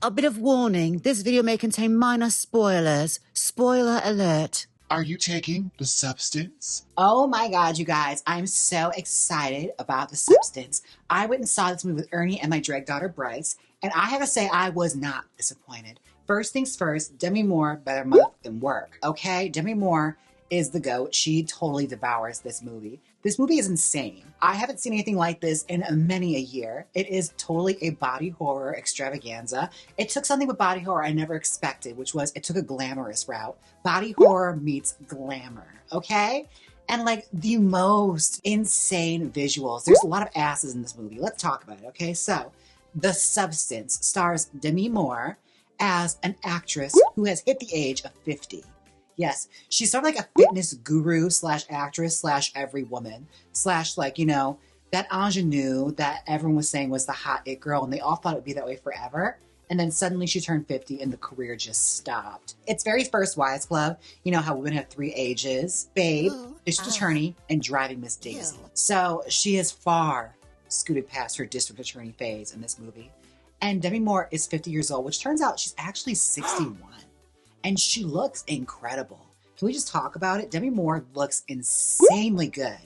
A bit of warning, this video may contain minor spoilers. Spoiler alert. Are you taking the substance? Oh my God, you guys. I'm so excited about the substance. I went and saw this movie with Ernie and my drag daughter Bryce, and I have to say I was not disappointed. First things first, Demi Moore better than work, okay? Demi Moore is the GOAT. She totally devours this movie. This movie is insane. I haven't seen anything like this in many a year. It is totally a body horror extravaganza. It took something with body horror I never expected, which was it took a glamorous route. Body horror meets glamour, okay? And like the most insane visuals. There's a lot of asses in this movie. Let's talk about it, okay? So, The Substance stars Demi Moore as an actress who has hit the age of 50. Yes, she's sort of like a fitness guru slash actress slash every woman slash like, you know, that ingenue that everyone was saying was the hot it girl and they all thought it would be that way forever. And then suddenly she turned 50 and the career just stopped. It's very First Wives Club. You know how women have 3 ages: Babe, District Attorney, and Driving Miss Daisy. So she has far scooted past her district attorney phase in this movie. And Demi Moore is 50 years old, which turns out she's actually 61. And she looks incredible. Can we just talk about it? Demi Moore looks insanely good.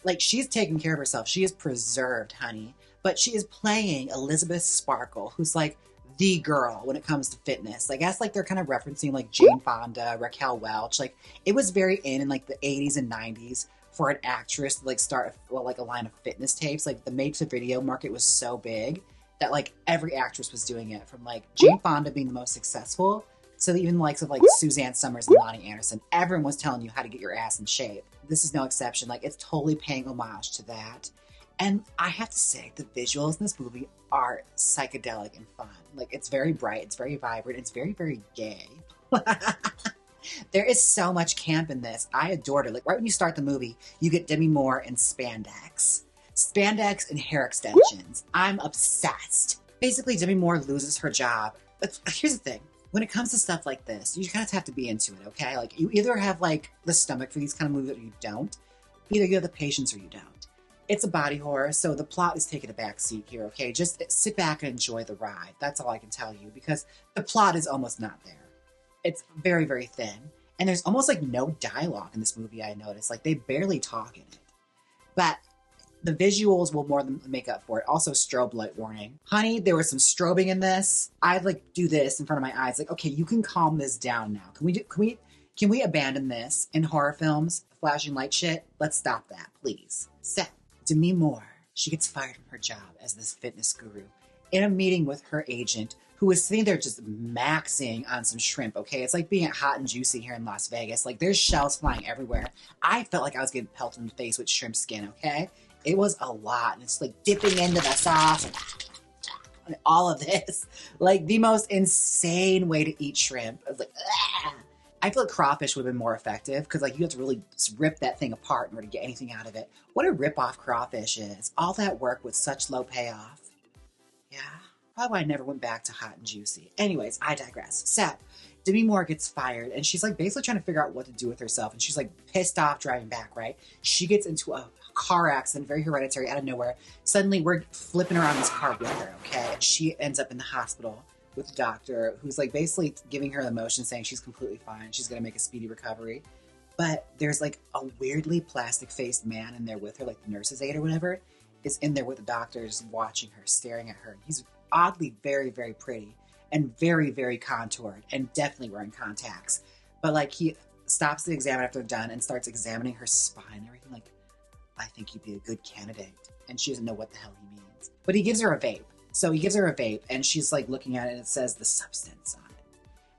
Like, she's taking care of herself. She is preserved, honey. But she is playing Elizabeth Sparkle, who's like the girl when it comes to fitness. I guess like they're kind of referencing like Jane Fonda, Raquel Welch. Like, it was very in like the 80s and 90s for an actress to like start like a line of fitness tapes. Like, the made-to-video market was so big that like every actress was doing it, from like Jane Fonda being the most successful so even the likes of like Suzanne Summers and Lonnie Anderson. Everyone was telling you how to get your ass in shape. This is no exception. Like, it's totally paying homage to that. And I have to say, the visuals in this movie are psychedelic and fun. Like, it's very bright, it's very vibrant, it's very, very gay. There is so much camp in this. I adored it. Like, right when you start the movie, you get Demi Moore in spandex. Spandex and hair extensions. I'm obsessed. Basically, Demi Moore loses her job. But here's the thing. When it comes to stuff like this, you kind of have to be into it, okay? Like, you either have, like, the stomach for these kind of movies or you don't. Either you have the patience or you don't. It's a body horror, so the plot is taking a back seat here, okay? Just sit back and enjoy the ride. That's all I can tell you, because the plot is almost not there. It's very, very thin. And there's almost, like, no dialogue in this movie, I noticed. Like, they barely talk in it. But the visuals will more than make up for it. Also, strobe light warning. Honey, there was some strobing in this. I'd like do this in front of my eyes. Like, okay, you can calm this down now. Can we abandon this in horror films? Flashing light shit? Let's stop that, please. So, Demi Moore, she gets fired from her job as this fitness guru in a meeting with her agent, who is sitting there just maxing on some shrimp, okay? It's like being at Hot and Juicy here in Las Vegas. Like, there's shells flying everywhere. I felt like I was getting pelted in the face with shrimp skin, okay? It was a lot, and it's like dipping into the sauce and all of this. Like, the most insane way to eat shrimp. I was like, ah. I feel like crawfish would have been more effective, because like you have to really rip that thing apart in order to get anything out of it. What a rip-off crawfish is. All that work with such low payoff. Yeah, probably why I never went back to Hot and Juicy. Anyways, I digress. So, Demi Moore gets fired, and she's like basically trying to figure out what to do with herself, and she's like pissed off driving back, right? She gets into a car accident, very hereditary, out of nowhere. Suddenly, we're flipping around this car with her, okay? And she ends up in the hospital with a doctor who's like basically giving her the motion, saying she's completely fine. She's going to make a speedy recovery. But there's like a weirdly plastic-faced man in there with her, like the nurse's aide or whatever, is in there with the doctor just watching her, staring at her. And he's oddly very, very pretty and very, very contoured and definitely wearing contacts. But like he stops the exam after they're done and starts examining her spine and everything. Like, I think you'd be a good candidate. And she doesn't know what the hell he means. But he gives her a vape. So he gives her a vape, and she's like looking at it, and it says The Substance on it.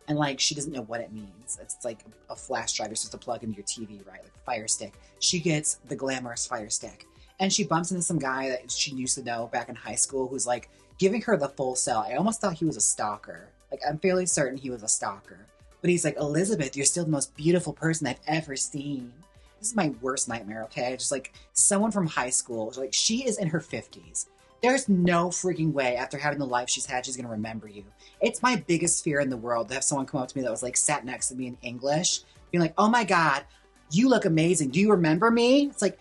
And like, she doesn't know what it means. It's like a flash drive you're supposed to plug into your TV, right? Like a Fire Stick. She gets the glamorous Fire Stick. And she bumps into some guy that she used to know back in high school who's like giving her the full sell. I almost thought he was a stalker. Like, I'm fairly certain he was a stalker. But he's like, Elizabeth, you're still the most beautiful person I've ever seen. This is my worst nightmare, okay? Just like someone from high school, like she is in her 50s. There's no freaking way after having the life she's had, she's going to remember you. It's my biggest fear in the world to have someone come up to me that was like sat next to me in English, being like, oh my God, you look amazing. Do you remember me? It's like,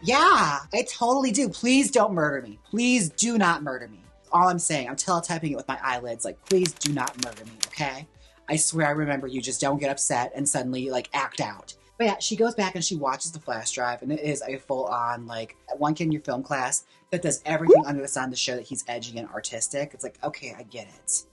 yeah, I totally do. Please don't murder me. Please do not murder me. all I'm saying. I'm teletyping it with my eyelids. Like, please do not murder me, okay? I swear I remember you. Just don't get upset and suddenly, like, act out. But yeah, she goes back and she watches the flash drive, and it is a full-on, like, one kid in your film class that does everything under the sun to show that he's edgy and artistic. It's like, okay, I get it.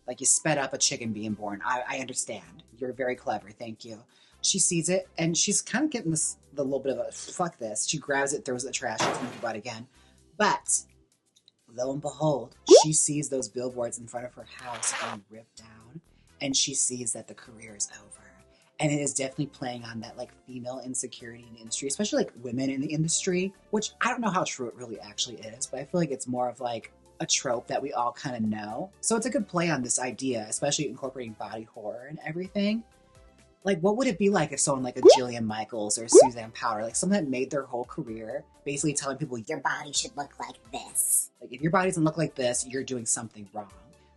Like, you sped up a chicken being born. I understand. You're very clever. Thank you. She sees it, and she's kind of getting the little bit of a, fuck this. She grabs it, throws it in the trash, and thinks about it again. But, lo and behold, she sees those billboards in front of her house being ripped down, and she sees that the career is over. And it is definitely playing on that, like, female insecurity in the industry, especially, like, women in the industry, which I don't know how true it really actually is, but I feel like it's more of, like, a trope that we all kind of know. So it's a good play on this idea, especially incorporating body horror and everything. Like, what would it be like if someone like a Jillian Michaels or Suzanne Powder, like someone that made their whole career basically telling people, your body should look like this. Like, if your body doesn't look like this, you're doing something wrong.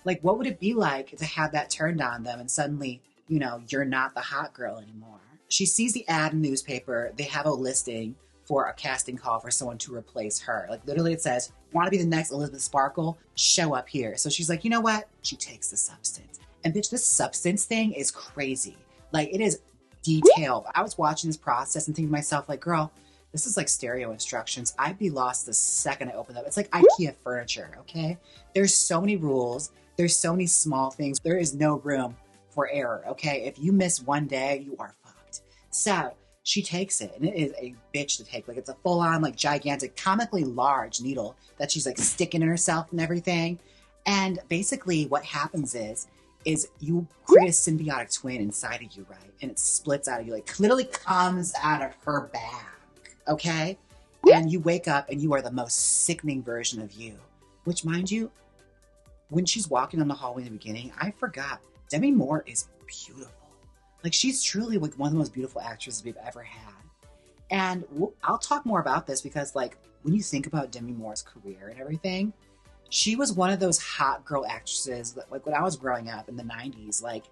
Like, what would it be like to have that turned on them and suddenly, you know, you're not the hot girl anymore? She sees the ad in the newspaper. They have a listing for a casting call for someone to replace her. Like, literally it says, want to be the next Elizabeth Sparkle? Show up here. So she's like, you know what? She takes the substance. And bitch, this substance thing is crazy. Like, it is detailed. I was watching this process and thinking to myself, like, girl, this is like stereo instructions. I'd be lost the second I opened up. It's like IKEA furniture, okay? There's so many rules. There's so many small things. There is no room for error, okay? If you miss one day, you are fucked. So she takes it, and it is a bitch to take. Like, it's a full-on, like, gigantic, comically large needle that she's, like, sticking in herself and everything. And basically what happens is you create a symbiotic twin inside of you, right? And it splits out of you, like, literally comes out of her back, okay? And you wake up, and you are the most sickening version of you. Which, mind you, when she's walking down the hallway in the beginning, I forgot, Demi Moore is beautiful. Like, she's truly like one of the most beautiful actresses we've ever had. And I'll talk more about this because, like, when you think about Demi Moore's career and everything, she was one of those hot girl actresses that, like, when I was growing up in the 90s, like,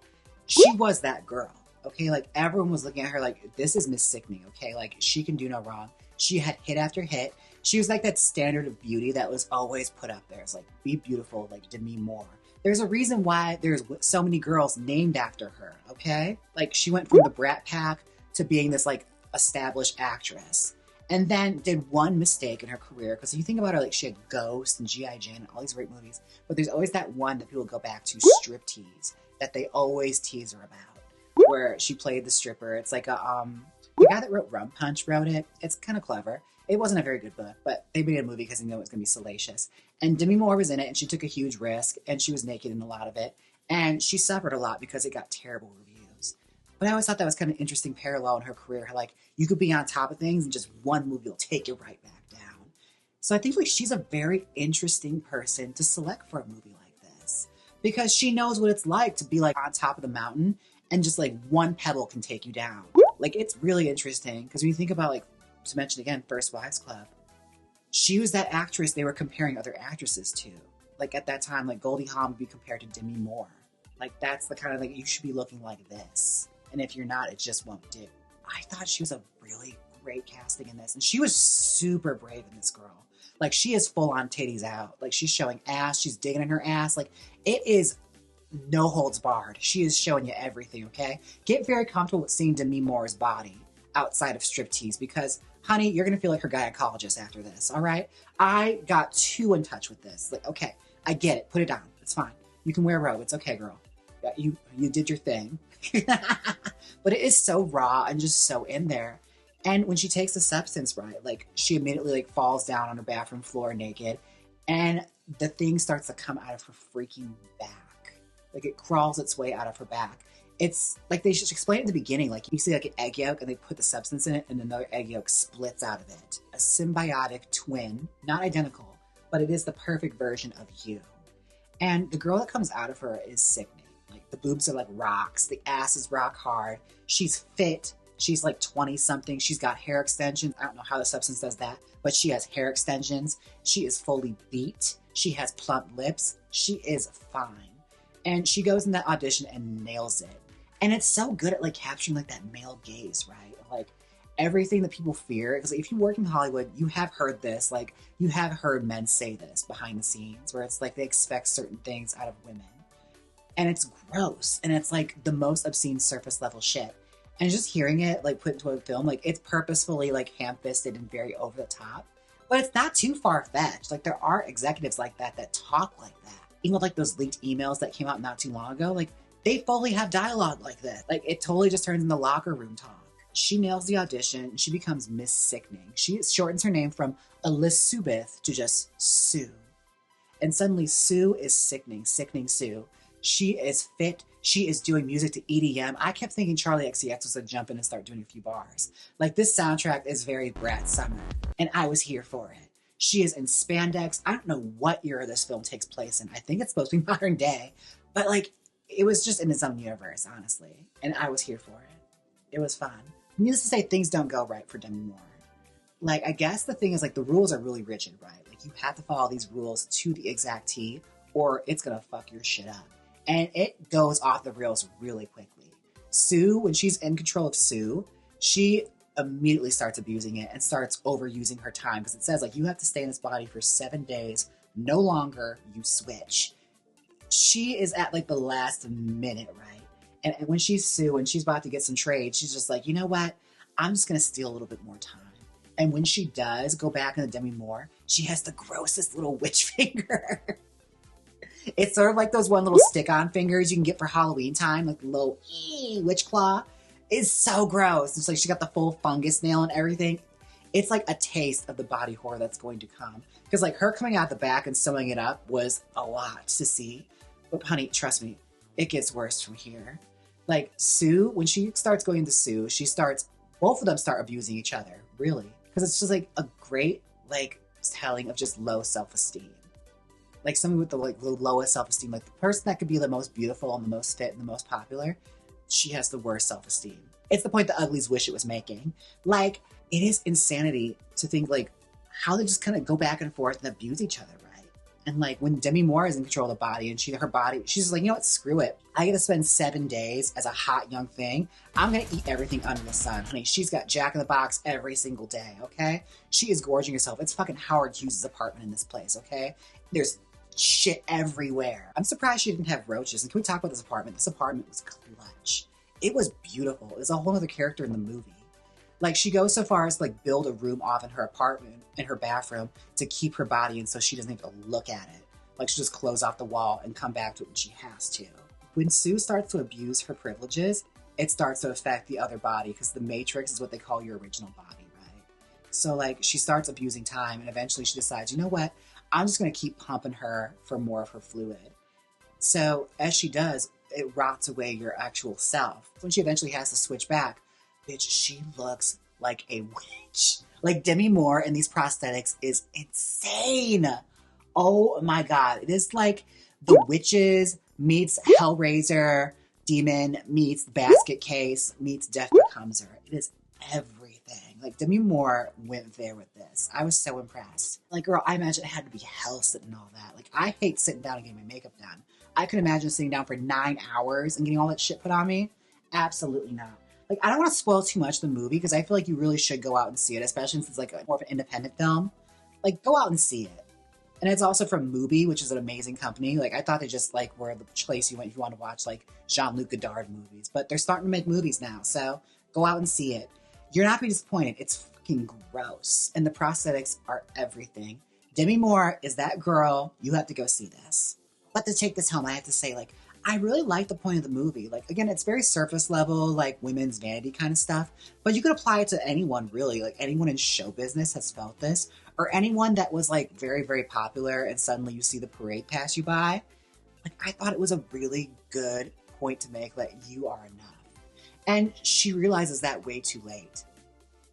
she was that girl, okay? Like, everyone was looking at her like, this is Miss Sickening, okay? Like, she can do no wrong. She had hit after hit. She was like that standard of beauty that was always put up there. It's like, be beautiful like Demi Moore. There's a reason why there's so many girls named after her, okay? Like, she went from the Brat Pack to being this, like, established actress. And then did one mistake in her career. Because if you think about her, like, she had Ghost and G.I. Jane and all these great movies. But there's always that one that people go back to, Striptease, that they always tease her about. Where she played the stripper. It's like a, the guy that wrote Rum Punch wrote it. It's kind of clever. It wasn't a very good book, but they made a movie because they knew it was going to be salacious. And Demi Moore was in it, and she took a huge risk, and she was naked in a lot of it. And she suffered a lot because it got terrible reviews. But I always thought that was kind of an interesting parallel in her career. Like, you could be on top of things, and just one movie will take you right back down. So I think, like, she's a very interesting person to select for a movie like this. Because she knows what it's like to be, like, on top of the mountain, and just, like, one pebble can take you down. Like, it's really interesting. Because when you think about, like, to mention again, First Wives Club, she was that actress they were comparing other actresses to. Like, at that time, like, Goldie Hawn would be compared to Demi Moore. Like, that's the kind of, like, you should be looking like this. And if you're not, it just won't do. I thought she was a really great casting in this. And she was super brave in this girl. Like, she is full on titties out. Like, she's showing ass. She's digging in her ass. Like, it is no holds barred. She is showing you everything, okay? Get very comfortable with seeing Demi Moore's body outside of striptease because, honey, you're going to feel like her gynecologist after this, all right? I got too in touch with this. Like, okay, I get it. Put it down. It's fine. You can wear a robe. It's okay, girl. You did your thing. But it is so raw and just so in there. And when she takes the substance, right, like, she immediately, like, falls down on her bathroom floor naked. And the thing starts to come out of her freaking back. Like, it crawls its way out of her back. It's like they should explain it in the beginning. Like, you see, like, an egg yolk and they put the substance in it and another egg yolk splits out of it. A symbiotic twin, not identical, but it is the perfect version of you. And the girl that comes out of her is sickening. Like, the boobs are like rocks. The ass is rock hard. She's fit. She's like 20 something. She's got hair extensions. I don't know how the substance does that, but she has hair extensions. She is fully beat. She has plump lips. She is fine. And she goes in that audition and nails it. And it's so good at, like, capturing, like, that male gaze, right? Like, everything that people fear. Because if you work in Hollywood, you have heard this, like you have heard men say this behind the scenes, where it's like they expect certain things out of women. And it's gross. And it's like the most obscene surface level shit. And just hearing it like put into a film, like it's purposefully like ham-fisted and very over the top. But it's not too far-fetched. Like there are executives like that talk like that. Even with like those leaked emails that came out not too long ago, like they fully have dialogue like this. Like it totally just turns into locker room talk. She nails the audition and she becomes Miss Sickening. She shortens her name from Elizabeth to just Sue. And suddenly Sue is sickening, sickening Sue. She is fit. She is doing music to EDM. I kept thinking Charlie XCX was going to jump in and start doing a few bars. Like this soundtrack is very Brat Summer, and I was here for it. She is in spandex. I don't know what year this film takes place in. I think it's supposed to be modern day, but like it was just in its own universe, honestly. And I was here for it. It was fun. Needless to say, things don't go right for Demi Moore. Like, I guess the thing is like the rules are really rigid, right? Like you have to follow these rules to the exact T or it's going to fuck your shit up. And it goes off the rails really quickly. Sue, when she's in control of Sue, she immediately starts abusing it and starts overusing her time because it says like you have to stay in this body for 7 days. No longer, you switch. She is at like the last minute, right? And when she's Sue and she's about to get some trade, she's just like, you know what? I'm just going to steal a little bit more time. And when she does go back into Demi Moore, she has the grossest little witch finger. It's sort of like those one little stick-on fingers you can get for Halloween time, like the little witch claw. It's so gross. It's like she got the full fungus nail and everything. It's like a taste of the body horror that's going to come. Because like her coming out the back and sewing it up was a lot to see. But honey, trust me, it gets worse from here. Like Sue, when she starts going to Sue, both of them start abusing each other, really. Because it's just like a great like telling of just low self-esteem. Like someone with the lowest self-esteem, like the person that could be the most beautiful and the most fit and the most popular, she has the worst self-esteem. It's the point the uglies wish it was making. Like, it is insanity to think like how they just kind of go back and forth and abuse each other, right? And like when Demi Moore is in control of the body and she's just like, you know what, screw it. I get to spend 7 days as a hot young thing. I'm going to eat everything under the sun. Honey, she's got Jack in the Box every single day, okay? She is gorging herself. It's fucking Howard Hughes' apartment in this place, okay? There's shit everywhere. I'm surprised she didn't have roaches. And can we talk about this apartment? This apartment was clutch. It was beautiful. It was a whole other character in the movie. Like she goes so far as to like build a room off in her apartment, in her bathroom, to keep her body in so she doesn't have to look at it. Like she'll just close off the wall and come back to it when she has to. When Sue starts to abuse her privileges, it starts to affect the other body because the Matrix is what they call your original body, right? So like she starts abusing time and eventually she decides, you know what? I'm just going to keep pumping her for more of her fluid. So as she does, it rots away your actual self. When she eventually has to switch back, bitch, she looks like a witch. Like Demi Moore in these prosthetics is insane. Oh my God. It is like The Witches meets Hellraiser, Demon meets Basket Case meets Death Becomes Her. It is everything. Like Demi Moore went there with this. I was so impressed. Like, girl, I imagine it had to be hell sitting and all that. Like, I hate sitting down and getting my makeup done. I could imagine sitting down for 9 hours and getting all that shit put on me. Absolutely not. Like, I don't want to spoil too much of the movie because I feel like you really should go out and see it, especially since it's like more of an independent film. Like, go out and see it. And it's also from Mubi, which is an amazing company. Like, I thought they just like were the place you went if you want to watch like Jean-Luc Godard movies, but they're starting to make movies now. So go out and see it. You're not going to be disappointed. It's fucking gross. And the prosthetics are everything. Demi Moore is that girl. You have to go see this. But to take this home, I have to say, like, I really like the point of the movie. Like, again, it's very surface level, like women's vanity kind of stuff. But you could apply it to anyone, really. Like, anyone in show business has felt this. Or anyone that was, like, very, very popular and suddenly you see the parade pass you by. Like, I thought it was a really good point to make, like, you are enough. And she realizes that way too late.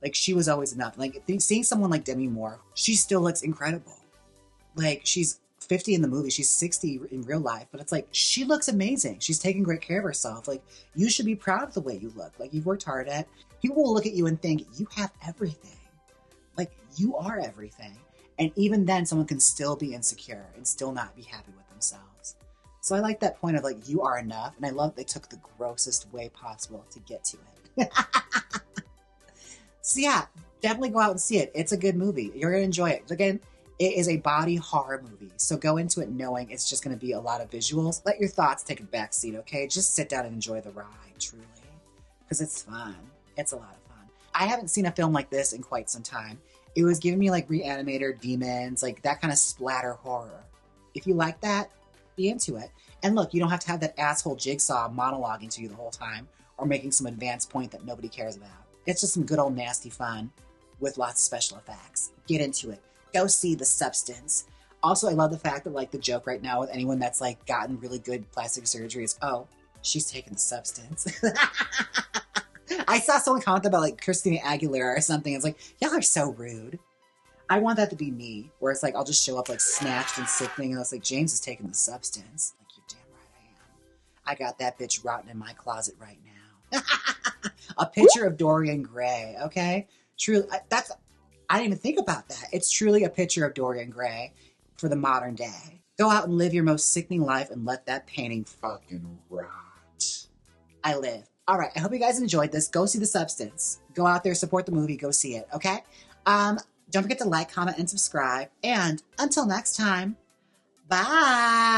Like, she was always enough. Like, seeing someone like Demi Moore, she still looks incredible. Like, she's 50 in the movie. She's 60 in real life. But it's like, she looks amazing. She's taking great care of herself. Like, you should be proud of the way you look. Like, you've worked hard at it. People will look at you and think, you have everything. Like, you are everything. And even then, someone can still be insecure and still not be happy with themselves. So I like that point of like, you are enough. And I love they took the grossest way possible to get to it. So yeah, definitely go out and see it. It's a good movie. You're going to enjoy it. Again, it is a body horror movie. So go into it knowing it's just going to be a lot of visuals. Let your thoughts take a back seat, okay? Just sit down and enjoy the ride, truly. Because it's fun. It's a lot of fun. I haven't seen a film like this in quite some time. It was giving me like Reanimator, Demons, like that kind of splatter horror. If you like that, be into it. And look, you don't have to have that asshole Jigsaw monologuing to you the whole time or making some advanced point that nobody cares about. It's just some good old nasty fun with lots of special effects. Get into it. Go see The Substance. Also, I love the fact that like the joke right now with anyone that's like gotten really good plastic surgery is, oh, she's taking the substance. I saw someone comment about like Christina Aguilera or something. It's like, y'all are so rude. I want that to be me, where it's like I'll just show up like snatched and sickening, and it's like, Jaymes is taking the substance. Like, you're damn right I am. I got that bitch rotting in my closet right now. A picture of Dorian Gray, okay? Truly, I didn't even think about that. It's truly a picture of Dorian Gray for the modern day. Go out and live your most sickening life and let that painting fucking rot. I live. All right, I hope you guys enjoyed this. Go see The Substance. Go out there, support the movie, go see it, okay? Don't forget to like, comment, and subscribe. And until next time, bye.